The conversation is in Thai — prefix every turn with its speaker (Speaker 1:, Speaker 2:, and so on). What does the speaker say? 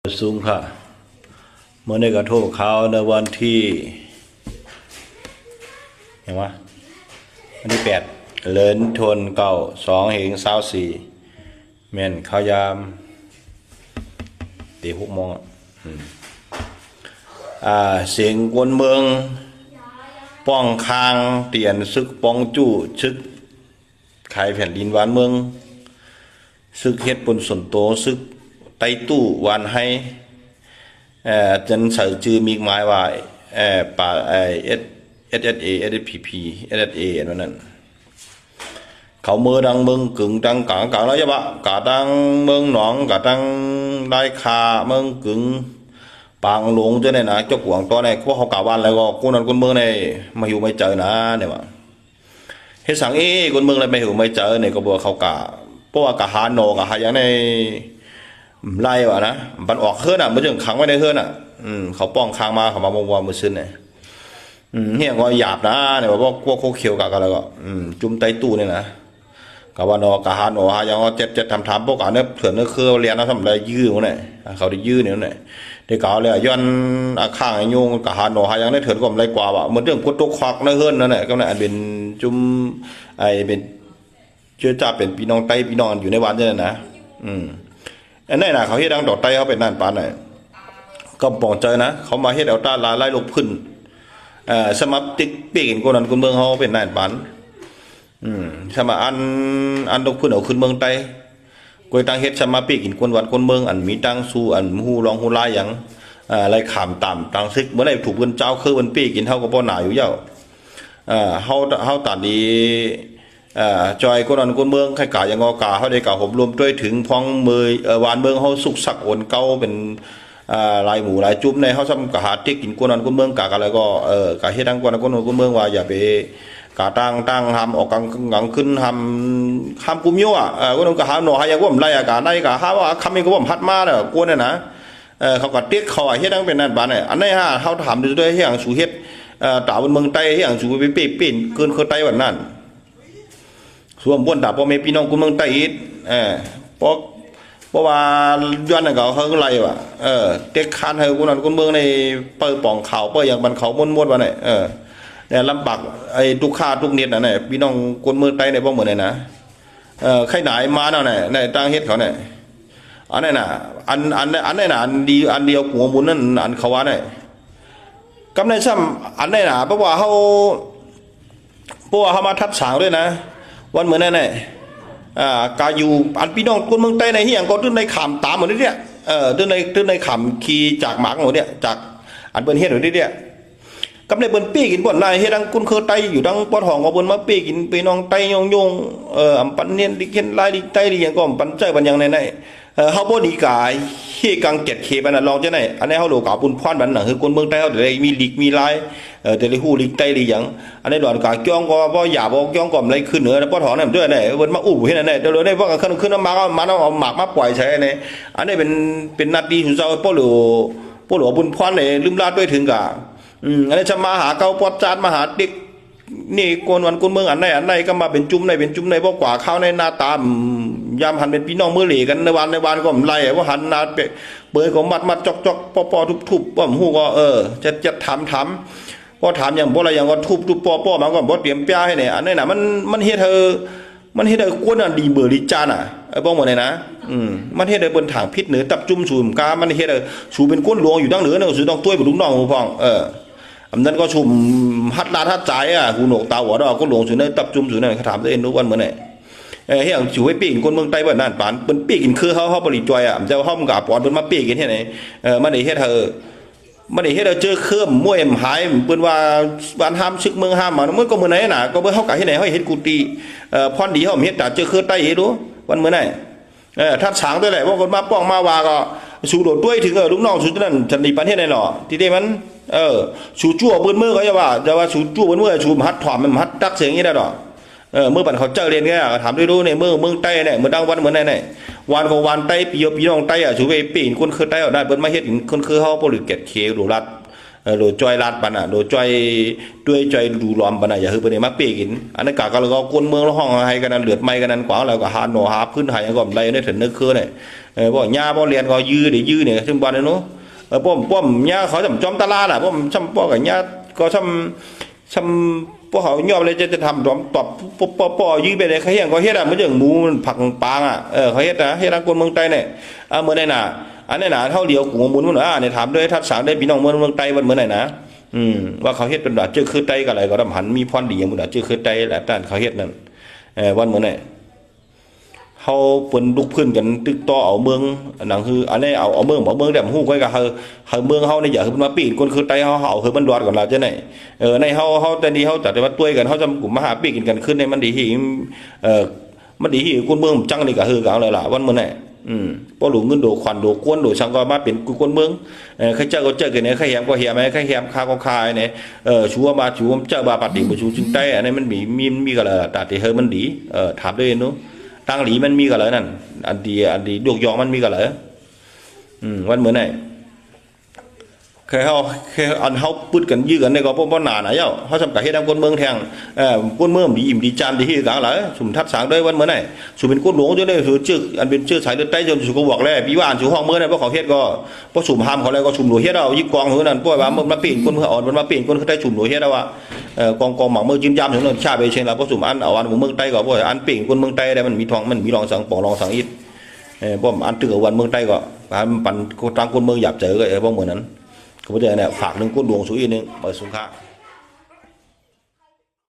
Speaker 1: สูงค่ะเมื่อในกระทู้เขาในวันที่เห็นไหมวันที่8เลินทนเก่า2/24เม่นเขายามตี6 โมงเสียงกวนเมืองป้องคางเตียนซึกป้องจู้ซึกขายแผ่นดินวานเมืองซึกเฮ็ดบนส่วนโตซึกไต้ตู้วานให้จันใส่ชื่อมีหมายว่าป่าSSA SSPP SSA นั่นเขาเมื่อดังเมืองกึ่งดังกลางแล้วจะบะกะดังเมืองหนองกะดังได้คาเมืองกึ่งปางหลวงเจ้าเนี่ยนะเจ้าหวงตัวเนี่ยพวกเขากล่าววันแล้วก็คนนั้นคนเมืองเนี่ยมาอยู่ไม่เจอนะเนี่ยว่าเฮ็ดสังคนเมืองอะไรไม่อยู่ไม่เจอเนี่ยก็บอกเขากะเพราะว่ากะหาโนกะหาอย่างในไล่ว่ะนะมันออกเฮือนอ่ะมันจึงขังไว้ในเฮือนอ่ะเขาป้องค้างมาเขามาวางมือซึ้นเนี่ยเฮียก็หยาบนะเนี่ยว่าพวกโคเขียวกันแล้วก็จุ่มไตตู้เนี่ยนะกะว่านอกะหาโนหายังเจ็ดทำพวกอันเนี่ยเถื่อนเนี่ยคือเรียนนะทำอะไรยื้อเนี่ยเขาได้ยื้อเนี่ยเนี่ยเด็กเก่าเลยย้อนข้างไอ้ยุงกะหาโนหายังได้เถื่อนก็ไม่กว่าว่ะเหมือนเรื่องกดตกควักในเฮือนนั่นแหละก็เนี่ยเป็นจุ่มไอ้เป็นเชื่อจ่าเป็นพี่น้องไตพี่น้องอยู่ในวันเนี่ยนะอันนี้นะเขาเฮ็ดดังดอกไต้เขาเป็นนั่นปานไหนก็ปองใจนะเขามาเฮ็ดเอาตาลาไล่ลบขึ้นสมับติ๊กปีกคนนั้นคนเมืองเขาเป็นนั่นปานสมัอันลบขึ้นเอาขึ้นเมืองไต้กวยตังเฮ็ดสมับปีกคนวัดคนเมืองอันมีตังสู้อันฮู้รองฮู้ลายหยังไรขามต่ำตังซึกเมื่อไหร่ถูกเงินเจ้าคือวันปีกินเท่ากับบ่หนาอยู่เย้าเฮาตัดดีจอยคนนั้นคนเมืองใครกะยังงอกาเขาได้กะผมรวมด้วยถึงพ้องมือวานเมืองเขาสุกสักโอนเก้าเป็นลายหมูลายจุ๊บในเขาซ้ำกะหาที่กินคนนั้นคนเมืองกะอะไรก็กะเฮ็ดทั้งคนนั้นคนเมืองว่าอย่าไปกะตั้งทำออกกลางขึ้นทำกุมโย่คนนั้นกะหาหน่อหายังว่าผมไล่กะได้กะหาว่าคำนี้ก็ว่าผมพัดมาเนี่ยกวนเนี่ยนะเขากะเตี้ยเขาเฮ็ดทั้งเป็นนั่นบ้านเนี่ยอันนี้ฮะเขาถามด้วยเฮ็ดอย่างสูเฮ็ดตาบนเมืองใต้เฮ็ดอย่างสูไปเปี้ยนเกินเคยไต้วันนั้นส่วนบนดาบพ่อแม่พี่น้องคนเมืองใต้อีกเพราะว่าย้อนนั่นเขาอะไรวะเด็กคันให้คนนั้นคนเมืองในเปิดป่องเขาเปิดอย่างบันเขาม้วนๆวะเนี่ยเนี่ยลำบากไอ้ทุกข้าทุกเน็ตน่ะเนี่ยพี่น้องคนเมืองใต้ในพวกเหมือนเนี่ยนะใครไหนมาเนาะเนี่ยในตั้งเฮ็ดเขาเนี่ยอันนี้น่ะอันนี้น่ะอันเดียวหัวมุนนั่นอันเขาว่าเนี่ยกำในซ้ำอันนี้น่ะเพราะว่าเขามาทัดสางด้วยนะวันเหมือนนั่นแหละกาอยู่อันพี่น้องคนเมืองใต้ในเฮียงก็ตื้นในขามตามหมดนี่เนี่ยตื้นในขามขี่จากหมากหมดเนี่ยจากอันเปิ้นเฮ็ดหมดนี่เนี่ยกำในเปิ้นปี้กินบ่อนนายเฮ็ดดังคุณเคยไตอยู่ดังปอทองก็เปิ้นมาปี้กินพี่น้องไตยงอำปันเนียนดิเห็นลายดิไตดิหยังก็ปันใจปันยังในเฮาบ่ดีกายเฮกังเก็ดเคบันน่ะลองจังได๋อันนี้เฮาโลกาปุ่นพรบันน่ะคือคนเมืองใต้เฮาได้มีลิกมีลายแต่ละฮู้ลิกไตดิหยังอันนี้ดอนกาเกี้ยงก็บ่หยาบ่เกี้ยงก็ไรขึ้นเหนือปอทองนั่นด้วยเนี่ยเพิ่นมาอู้เฮ็ดนั่นเดี๋ยวได้ว่าขึ้นมาก็มาเอาหมากมาปล่อยใช้เนี่ยอันนี้เป็นนาทีสุดเจ้าป้อหลวบุญพรเนี่ยลืมลาดด้วยถึงกะอันนี้จะมาหาเกาปอดจานมาหาเด็กนี่คนวันคนเมืองอันไหนก็มาเป็นจุ่มในพวกกว่าข้าวในหน้าตายามหันเป็นพี่น้องมือเหล่กันในวันก็ไล่ว่าหันนาเปิดก็มัดจอกปอทุบว่าหูก็จะถามพอถามอย่างบ่อะไรอย่างก็ทุบปอมันก็บ่เตรียมป้าให้เนี่ยอันนี้น่ะมันเฮ็ดเธอกวนอันดีเบอร์ดีจานอ่ะป้องหมดเลยนะมันเฮ็ดให้บนถังพิษเหนือตับจุ่มสูมกามันเฮ็ดให้สูเป็นก้นหลวงอยู่ดังเหนือเนี่ยสูต้องต้วยบ่ลูกน้องพ่องอันนั้นก็ชุมฮัดลาดฮัดใจกูหนกตาหัวดอกก้นหลวงสูเนี่ยตับจุ่มสูเนี่ยเขาถามตัวเองทุกวันเหมือนไหนเฮียสูให้ปีกินคนเมืองใต้บ้านนั่นปานเปิ้นปีกินคือเขาบริจอยเจ้าเฮามันก็ปอนเปิ้นมาปีกินเฮ็ดไหนมันได้เฮ็ดมันได้เฮ็ดเจอเครื่องมวยหายเปิ้นว่าบ้านห้ามชึกเมืองห้ามมันก็มื้อไหนน่ะก็เบิ่เฮาก็เฮ็ดไหนเฮาเฮ็ดกุฏิพรดีเฮาเฮ็ดแต่เจอเครื่องใต้เฮ็ดดูวันมื้อไหนทัดฉางด้วยแหละว่าคนมาป้องมาว่าก็สูโดดด้วยถึงลูกน้องสูนั่นฉันนี่ประเทศไหนหรอที่ได้มันสูจั่วเบิ้นมือเขาจะว่าสูจั่วเบิ้นมือสูหัดถอมมันหัดตักเสียงอย่างนี้ได้หรอเมื่อบันเขาเจอเรียนไงถามด้วยดูเนี่ยเมืองใต้เนี่ยเมื่อดังวันเหมือนไหนวันของวันใต้ปีน้องใต้สูไปปีนคนคือใต้เอาได้เบิ้นมาเฮ็ดคนคือเขาบริเกตเคดูรัด โดยจอยลาดปันโดยจอยด้วยจอยดูล้อมปันอย่าคือประเดี๋ยวมาเปีกินอันนั้นกะก็เราก็กวนเมืองแล้วห้องให้กันนั้นเลือดไหม้กันนั้นกว่าแล้วก็หาหนอหาพื้นหายก็ไรได้ถึงนึกคือเนี่ยบ่หญ้าบ่เรียนก็ยื้อเดี๋ยวยื้อเนี่ยซึ่งบ้านเนี่ยเนาะป้อมหญ้าเขาจำจอมตลาดป้อมจำป้อกับหญ้าก็จำพวกเขายอมเลยจะทำตอบป้อยื้อไปเลยเขาเห็นก็เฮ็ดมันอย่างหมูมันผักปางเขาเฮ็ดนะเฮ็ดทางคนเมืองใต้เนี่ยเมื่อไหร่น่ะอันนี้น่ะเท่าเดียวกูมุนมันเนี่ยถามด้วยทัศน์ได้พี่น้องเมืองใต้วันเมื่อไหร่นะว่าเขาเฮ็ดเป็นแบบเจอคือไตกับอะไรก็ทำหันมีพรดีอย่างมึงเจอคือไตแหละแต่เขาเฮ็ดนั่นวันเหมือนไหนเขาเปิ้นลุกขึ้นกันตึกต่อเอาเมืองนั่นคืออันนี้เอาเมืองแต่ฮู้ไว้ก็เฮาเมืองเฮาเนี่ยอย่าคือมาปีนคนคือไตเฮาเอาคือมันรอดก่อนล่ะจังได๋ในเฮาแต่นี้เฮาแต่ว่าต้วยกันเฮาจะกลุ่มมาหาปีกินกันขึ้นในมันดีที่มันดีที่คนเมืองจังนี่ก็คือกันเลยล่ะวันเหมือนไหนบ่รู้เงินโดควันโดกวนโดสังก็มาเป็นคนเมืองใครเจอก็เจอกันเนี่ยใครแหมก็แหมใครแหมคาก็คายเนี่ยชัวมาชัวเจอบาปฏิบ่ชูจึงใต้อันนี้มันมีก็ล่ะตาที่เฮอมันดีถามด้วยเนาะตั้งหลีมันมีก็เลยนั่นอันดีดวกยองมันมีก็เลยวันเหมือนไหนแค่อันเฮาปึดกันยื้อกันในก็บ่นานนะเจ้าเฮาสำกะเฮ็ดนำคนเมืองแทงคนเมืองดีอิ่มดีจานดีที่กลางหลายสุมทัดสางด้วยวันเหมือนไหนสุเป็นคนหลวงจนได้สุจึกอันเป็นชื่อสายเลือดใต้จนสุก็บอกแล้วพี่ว่าอันสุห้องเมืองเนี่ยบ่เขาเฮ็ดก็บ่สุมหามเขาแล้วก็สุมหลวงเฮ็ดเอายิกกองหือนั่นป่วยว่ามันมาปีนคนเมืองอ่อนมันมาปีนคนคือได้สุมหลวงเฮ็ดเอาว่ากองหมักเมืองจิ้มยามถึงนั่นชาไปเชิงแล้วบ่สุมอันเอาอันเมืองใต้ก็บ่อันปีนคนเมืองใต้ได้มันมีทองมันมีรองสังปองรองสังอิฐบ่อันตึกเอาวันเมืองใต้ก็ปันทางคนเมืองหยับเจอก็บ่เหมือนนั้นก็บ่ได้เนี่ยฝากนึงก้นดวงสุอีนึงบ่สุขะ